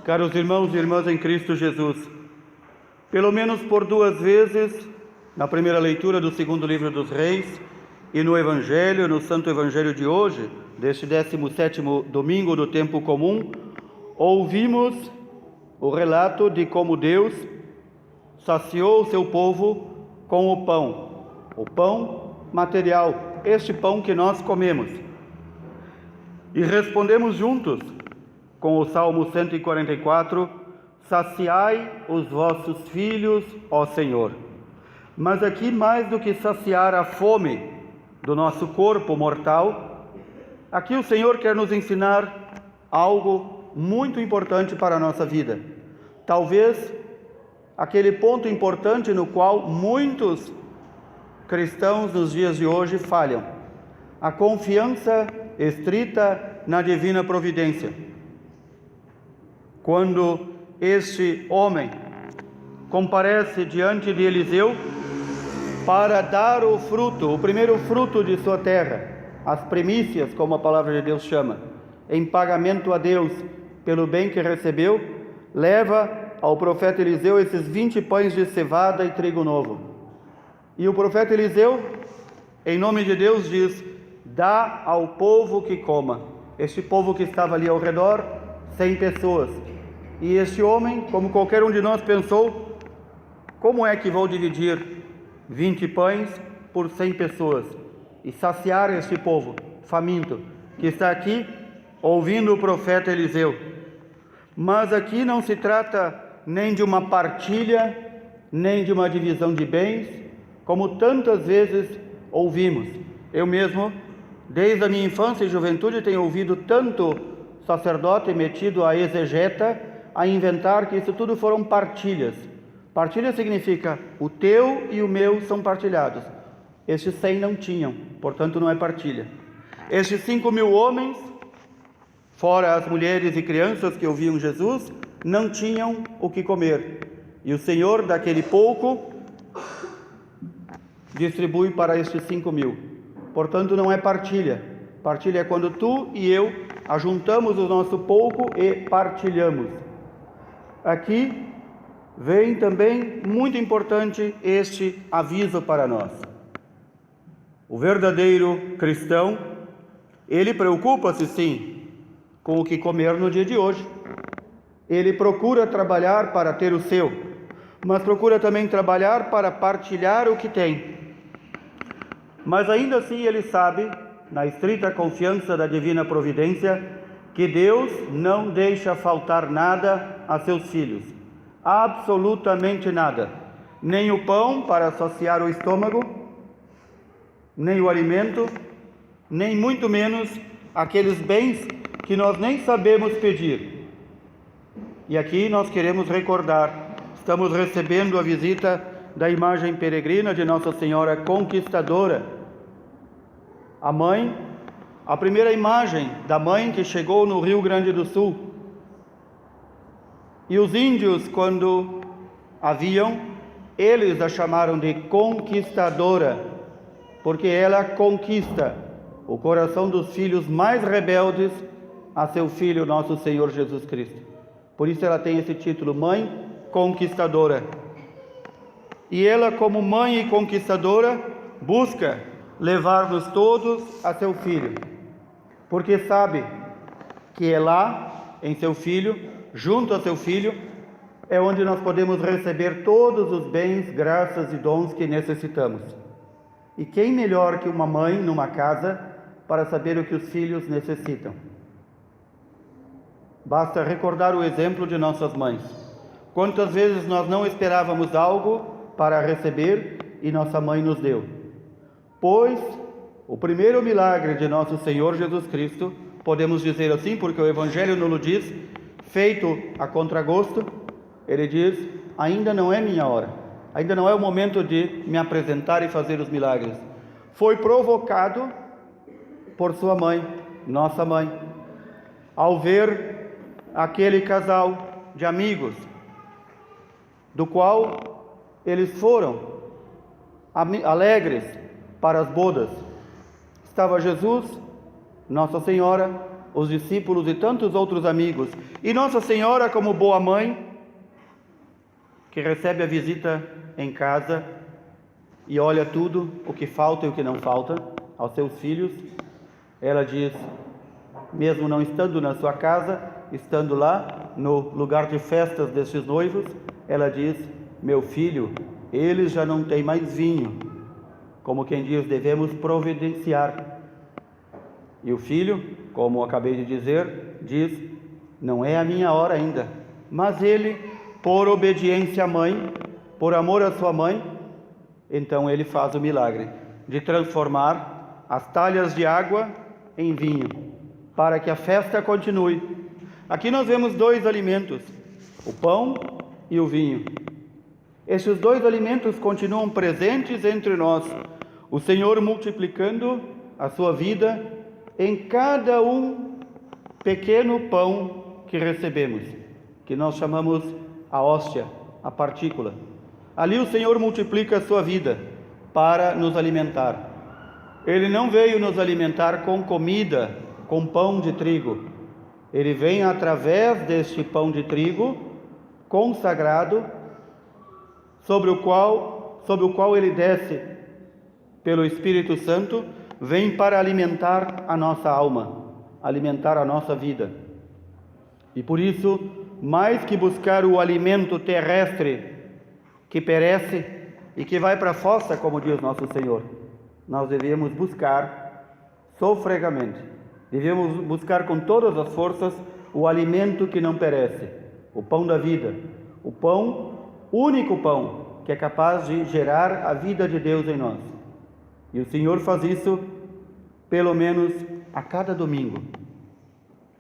Caros irmãos e irmãs em Cristo Jesus, pelo menos por duas vezes, na primeira leitura do segundo livro dos Reis e no Evangelho, no Santo Evangelho de hoje, deste 17º domingo do tempo comum, ouvimos o relato de como Deus saciou o seu povo com o pão material, este pão que nós comemos. E respondemos juntos com o Salmo 144, saciai os vossos filhos, ó Senhor. Mas aqui, mais do que saciar a fome do nosso corpo mortal, aqui o Senhor quer nos ensinar algo muito importante para a nossa vida. Talvez aquele ponto importante no qual muitos cristãos nos dias de hoje falham: a confiança estrita na divina providência. Quando este homem comparece diante de Eliseu para dar o fruto, o primeiro fruto de sua terra, as primícias, como a palavra de Deus chama, em pagamento a Deus pelo bem que recebeu, leva ao profeta Eliseu esses 20 pães de cevada e trigo novo. E o profeta Eliseu, em nome de Deus, diz: dá ao povo que coma. Este povo que estava ali ao redor, 100 pessoas. E este homem, como qualquer um de nós, pensou: como é que vou dividir 20 pães por 100 pessoas e saciar este povo faminto que está aqui ouvindo o profeta Eliseu? Mas aqui não se trata nem de uma partilha, nem de uma divisão de bens, como tantas vezes ouvimos. Eu mesmo, desde a minha infância e juventude, tenho ouvido tanto sacerdote metido à exegeta, a inventar que isso tudo foram partilhas. Partilha significa o teu e o meu são partilhados. Estes 100 não tinham, portanto não é partilha. Estes 5.000 homens, fora as mulheres e crianças que ouviam Jesus, não tinham o que comer. E o Senhor, daquele pouco, distribui para estes 5.000. Portanto não é partilha. Partilha é quando tu e eu ajuntamos o nosso pouco e partilhamos. Aqui vem também muito importante este aviso para nós. O verdadeiro cristão, ele preocupa-se sim com o que comer no dia de hoje. Ele procura trabalhar para ter o seu, mas procura também trabalhar para partilhar o que tem. Mas ainda assim ele sabe, na estrita confiança da divina providência, que Deus não deixa faltar nada a seus filhos, absolutamente nada, nem o pão para saciar o estômago, nem o alimento, nem muito menos aqueles bens que nós nem sabemos pedir. E aqui nós queremos recordar, estamos recebendo a visita da imagem peregrina de Nossa Senhora Conquistadora, a mãe, a primeira imagem da mãe que chegou no Rio Grande do Sul. E os índios, quando a viam, eles a chamaram de Conquistadora, porque ela conquista o coração dos filhos mais rebeldes a seu Filho, nosso Senhor Jesus Cristo. Por isso ela tem esse título, Mãe Conquistadora. E ela, como mãe e conquistadora, busca levar-nos todos a seu Filho, porque sabe que é lá, em seu Filho, junto a seu Filho, é onde nós podemos receber todos os bens, graças e dons que necessitamos. E quem melhor que uma mãe numa casa para saber o que os filhos necessitam? Basta recordar o exemplo de nossas mães. Quantas vezes nós não esperávamos algo para receber e nossa mãe nos deu? Pois o primeiro milagre de nosso Senhor Jesus Cristo, podemos dizer assim, porque o Evangelho nos diz, feito a contragosto, ele diz: ainda não é minha hora, ainda não é o momento de me apresentar e fazer os milagres. Foi provocado por sua mãe, nossa mãe, ao ver aquele casal de amigos, do qual eles foram alegres para as bodas. Estava Jesus, Nossa Senhora os discípulos e tantos outros amigos. E Nossa Senhora, como boa mãe, que recebe a visita em casa e olha tudo, o que falta e o que não falta aos seus filhos, ela diz, mesmo não estando na sua casa, estando lá no lugar de festas destes noivos, ela diz: meu filho, eles já não têm mais vinho. Como quem diz, devemos providenciar. E o filho, como acabei de dizer, diz: não é a minha hora ainda. Mas ele, por obediência à mãe, por amor à sua mãe, então ele faz o milagre de transformar as talhas de água em vinho, para que a festa continue. Aqui nós vemos dois alimentos, o pão e o vinho. Esses dois alimentos continuam presentes entre nós, o Senhor multiplicando a sua vida em cada pequeno pão que recebemos, que nós chamamos a hóstia, a partícula. Ali o Senhor multiplica a sua vida para nos alimentar. Ele não veio nos alimentar com comida, com pão de trigo. Ele vem através deste pão de trigo consagrado, sobre o qual ele desce pelo Espírito Santo, vem para alimentar a nossa alma, alimentar a nossa vida. E por isso, mais que buscar o alimento terrestre que perece e que vai para a fossa, como diz nosso Senhor, nós devemos buscar sofregamente, devemos buscar com todas as forças o alimento que não perece, o pão da vida, o pão, único pão, que é capaz de gerar a vida de Deus em nós. E o Senhor faz isso pelo menos a cada domingo.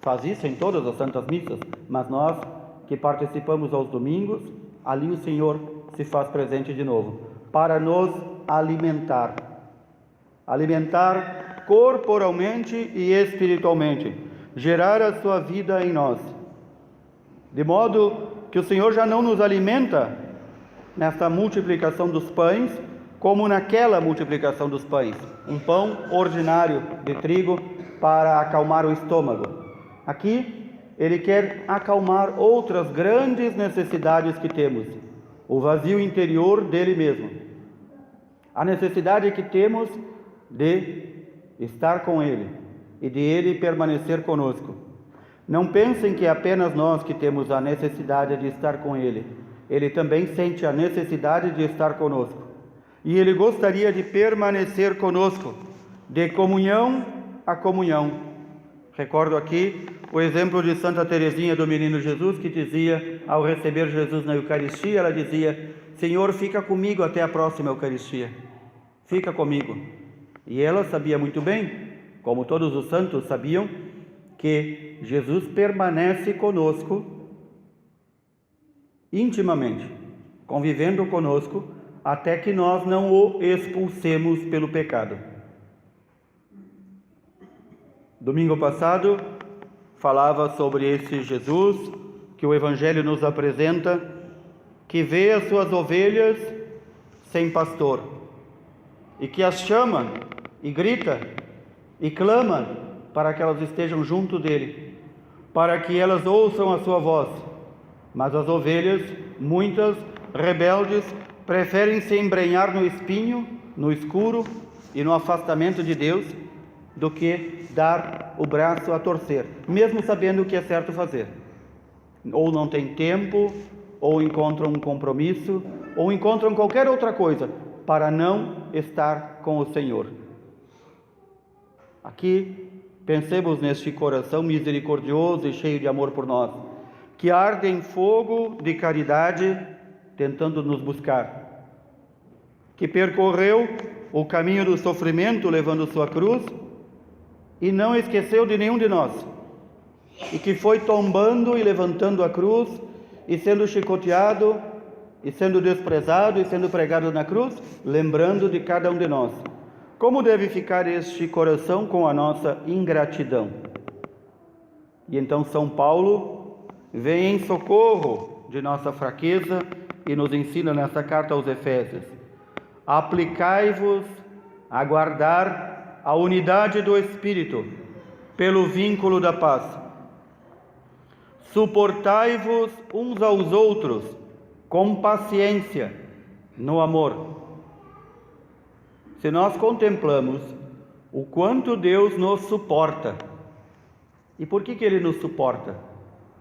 Faz isso em todas as santas missas, mas nós que participamos aos domingos, ali o Senhor se faz presente de novo, para nos alimentar. Alimentar corporalmente e espiritualmente, gerar a sua vida em nós. De modo que o Senhor já não nos alimenta nesta multiplicação dos pães, como naquela multiplicação dos pães, um pão ordinário de trigo para acalmar o estômago. Aqui, Ele quer acalmar outras grandes necessidades que temos, o vazio interior dele mesmo, a necessidade que temos de estar com Ele e de Ele permanecer conosco. Não pensem que é apenas nós que temos a necessidade de estar com Ele. Ele também sente a necessidade de estar conosco. E Ele gostaria de permanecer conosco, de comunhão a comunhão. Recordo aqui o exemplo de Santa Teresinha do Menino Jesus, que dizia, ao receber Jesus na Eucaristia, ela dizia: Senhor, fica comigo até a próxima Eucaristia. Fica comigo. E ela sabia muito bem, como todos os santos sabiam, que Jesus permanece conosco intimamente, convivendo conosco, até que nós não o expulsemos pelo pecado. Domingo passado falava sobre esse Jesus que o Evangelho nos apresenta, que vê as suas ovelhas sem pastor e que as chama e grita e clama para que elas estejam junto dele, para que elas ouçam a sua voz. Mas as ovelhas, muitas rebeldes, preferem se embrenhar no espinho, no escuro e no afastamento de Deus, do que dar o braço a torcer, mesmo sabendo o que é certo fazer. Ou não tem tempo, ou encontram um compromisso, ou encontram qualquer outra coisa para não estar com o Senhor. Aqui, pensemos neste coração misericordioso e cheio de amor por nós, que arde em fogo de caridade, tentando nos buscar, que percorreu o caminho do sofrimento levando sua cruz e não esqueceu de nenhum de nós, e que foi tombando e levantando a cruz e sendo chicoteado e sendo desprezado e sendo pregado na cruz, lembrando de cada um de nós. Como deve ficar este coração com a nossa ingratidão? E então São Paulo vem em socorro de nossa fraqueza e nos ensina nessa carta aos Efésios: aplicai-vos a guardar a unidade do Espírito pelo vínculo da paz. Suportai-vos uns aos outros com paciência no amor. Se nós contemplamos o quanto Deus nos suporta, e por que Ele nos suporta?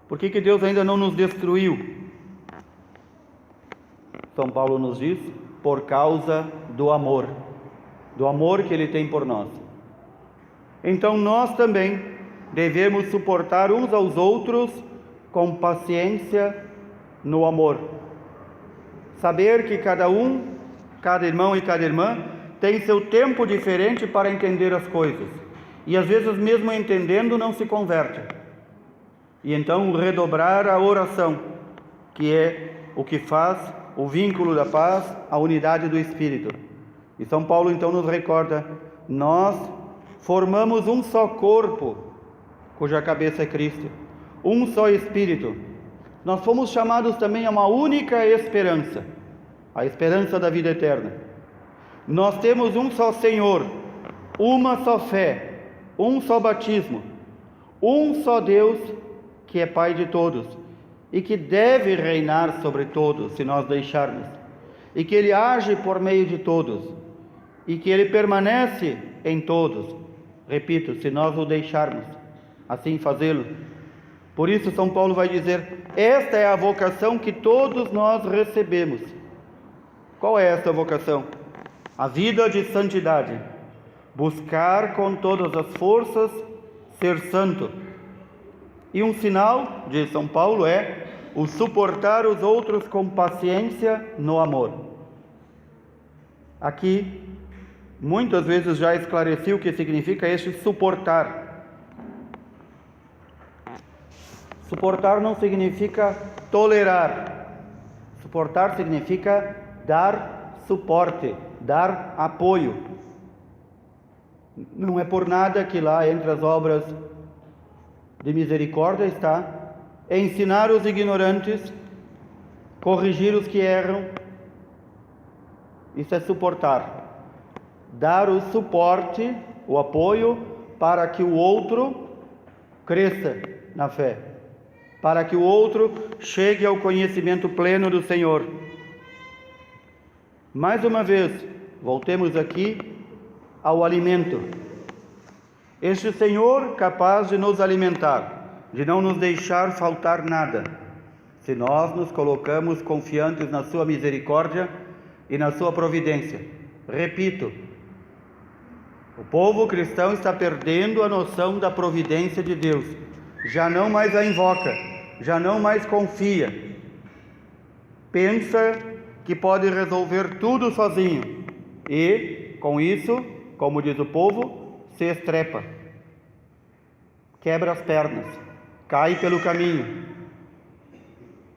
Por que Deus ainda não nos destruiu? São Paulo nos diz, por causa do amor que Ele tem por nós. Então nós também devemos suportar uns aos outros com paciência no amor. Saber que cada irmão e cada irmã tem seu tempo diferente para entender as coisas. E às vezes mesmo entendendo não se converte. E então redobrar a oração, que é o que faz o vínculo da paz, a unidade do Espírito. E São Paulo então nos recorda, nós formamos um só corpo, cuja cabeça é Cristo, um só Espírito. Nós fomos chamados também a uma única esperança, a esperança da vida eterna. Nós temos um só Senhor, uma só fé, um só batismo, um só Deus que é Pai de todos e que deve reinar sobre todos se nós deixarmos, e que Ele age por meio de todos e que Ele permanece em todos, repito, se nós o deixarmos assim fazê-lo. Por isso São Paulo vai dizer, esta é a vocação que todos nós recebemos. Qual é esta vocação? A vida de santidade, buscar com todas as forças ser santo. E um sinal, diz São Paulo, é o suportar os outros com paciência no amor. Aqui, muitas vezes já esclareci o que significa este suportar. Suportar não significa tolerar. Suportar significa dar suporte, dar apoio. Não é por nada que lá entre as obras de misericórdia está ensinar os ignorantes, corrigir os que erram. Isso é suportar. Dar o suporte, o apoio, para que o outro cresça na fé, para que o outro chegue ao conhecimento pleno do Senhor. Mais uma vez, voltemos aqui ao alimento. Este Senhor capaz de nos alimentar, de não nos deixar faltar nada, se nós nos colocamos confiantes na sua misericórdia e na sua providência. Repito, o povo cristão está perdendo a noção da providência de Deus, já não mais a invoca, já não mais confia, pensa que pode resolver tudo sozinho e, com isso, como diz o povo, se estrepa, quebra as pernas, cai pelo caminho.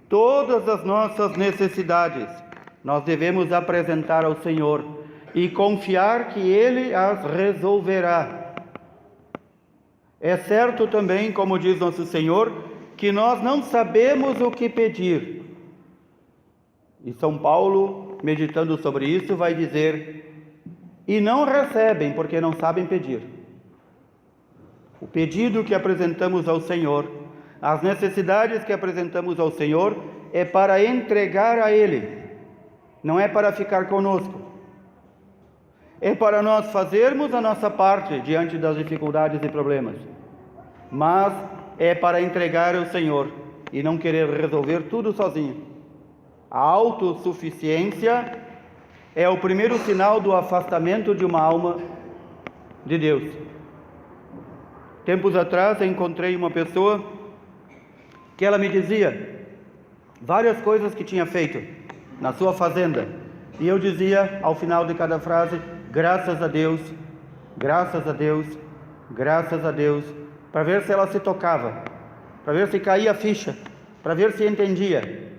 Todas as nossas necessidades nós devemos apresentar ao Senhor e confiar que Ele as resolverá. É certo também, como diz nosso Senhor, que nós não sabemos o que pedir. E São Paulo, meditando sobre isso, vai dizer, e não recebem porque não sabem pedir. O pedido que apresentamos ao Senhor, as necessidades que apresentamos ao Senhor, é para entregar a Ele, não é para ficar conosco. É para nós fazermos a nossa parte diante das dificuldades e problemas, mas é para entregar ao Senhor e não querer resolver tudo sozinho. A autossuficiência é o primeiro sinal do afastamento de uma alma de Deus. Tempos atrás encontrei uma pessoa que ela me dizia várias coisas que tinha feito na sua fazenda, e eu dizia ao final de cada frase, graças a Deus, graças a Deus, graças a Deus, para ver se ela se tocava, para ver se caía a ficha, para ver se entendia.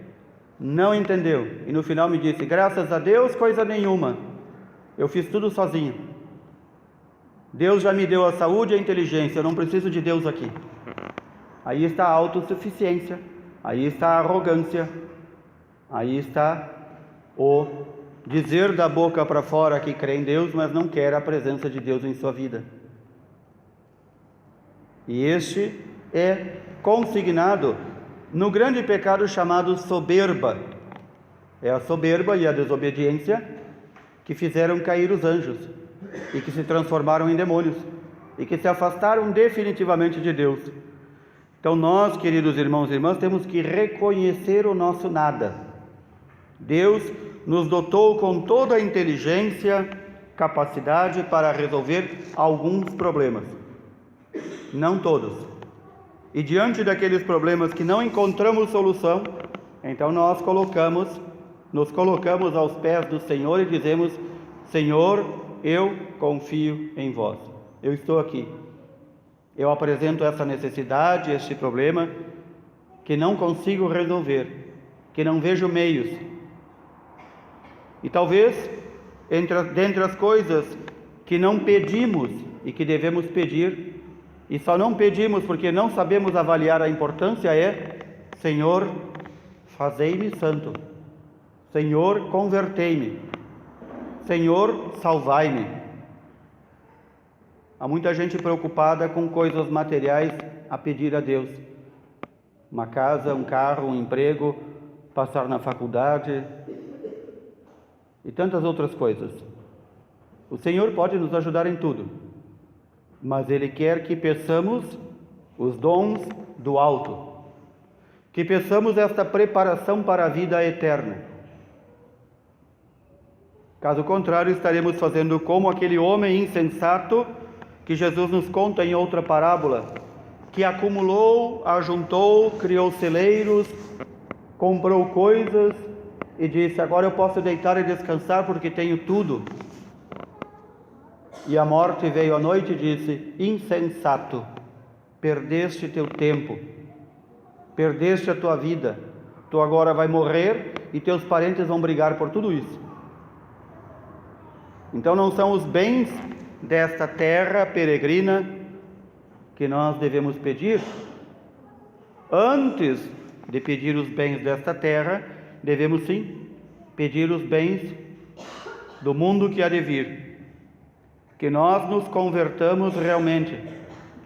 Não entendeu, e no final me disse, graças a Deus, coisa nenhuma, eu fiz tudo sozinho. Deus já me deu a saúde e a inteligência, eu não preciso de Deus aqui. Aí está a autossuficiência, aí está a arrogância, aí está o dizer da boca para fora que crê em Deus, mas não quer a presença de Deus em sua vida. E este é consignado no grande pecado chamado soberba. É a soberba e a desobediência que fizeram cair os anjos e que se transformaram em demônios e que se afastaram definitivamente de Deus. Então nós, queridos irmãos e irmãs, temos que reconhecer o nosso nada. Deus nos dotou com toda a inteligência, capacidade para resolver alguns problemas, não todos. E diante daqueles problemas que não encontramos solução, então nós nos colocamos aos pés do Senhor e dizemos: Senhor, eu confio em vós. Eu estou aqui. Eu apresento essa necessidade, este problema que não consigo resolver, que não vejo meios. E talvez, dentre as coisas que não pedimos e que devemos pedir, e só não pedimos porque não sabemos avaliar a importância, é: Senhor, fazei-me santo. Senhor, convertei-me. Senhor, salvai-me. Há muita gente preocupada com coisas materiais a pedir a Deus. Uma casa, um carro, um emprego, passar na faculdade e tantas outras coisas. O Senhor pode nos ajudar em tudo, mas Ele quer que peçamos os dons do alto, que peçamos esta preparação para a vida eterna. Caso contrário, estaremos fazendo como aquele homem insensato que Jesus nos conta em outra parábola, que acumulou, ajuntou, criou celeiros, comprou coisas e disse: agora eu posso deitar e descansar porque tenho tudo. E a morte veio à noite e disse: insensato, perdeste teu tempo, perdeste a tua vida, tu agora vai morrer e teus parentes vão brigar por tudo isso. Então não são os bens desta terra peregrina que nós devemos pedir. Antes de pedir os bens desta terra, devemos sim pedir os bens do mundo que há de vir. Que nós nos convertamos realmente,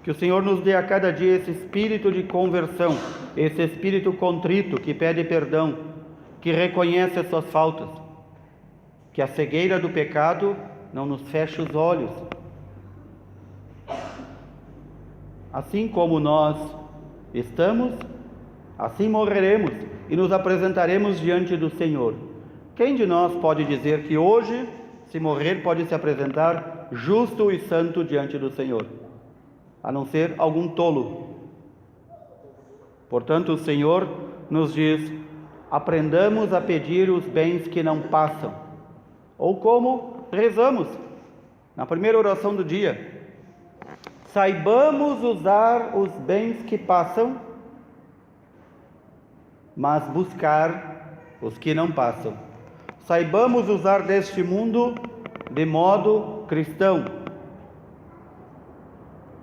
que o Senhor nos dê a cada dia esse espírito de conversão, esse espírito contrito que pede perdão, que reconhece as suas faltas, que a cegueira do pecado não nos feche os olhos. Assim como nós estamos, assim morreremos e nos apresentaremos diante do Senhor. Quem de nós pode dizer que hoje, se morrer, pode se apresentar justo e santo diante do Senhor? A não ser algum tolo. Portanto, o Senhor nos diz: aprendamos a pedir os bens que não passam. Ou como rezamos na primeira oração do dia: saibamos usar os bens que passam, mas buscar os que não passam. Saibamos usar deste mundo de modo cristão,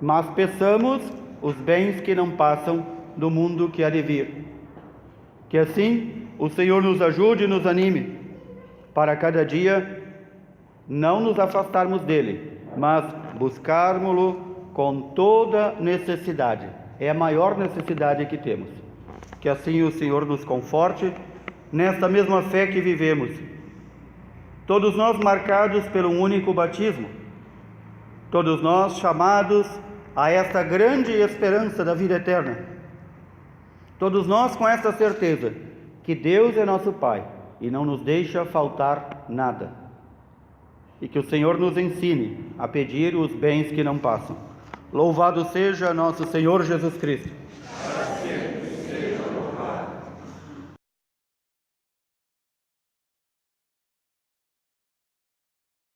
mas peçamos os bens que não passam do mundo que há de vir. Que assim o Senhor nos ajude e nos anime para cada dia não nos afastarmos dele, mas buscarmos-lo com toda necessidade. É a maior necessidade que temos. Que assim o Senhor nos conforte nesta mesma fé que vivemos. Todos nós marcados pelo único batismo, todos nós chamados a esta grande esperança da vida eterna, todos nós com esta certeza que Deus é nosso Pai e não nos deixa faltar nada, e que o Senhor nos ensine a pedir os bens que não passam. Louvado seja nosso Senhor Jesus Cristo,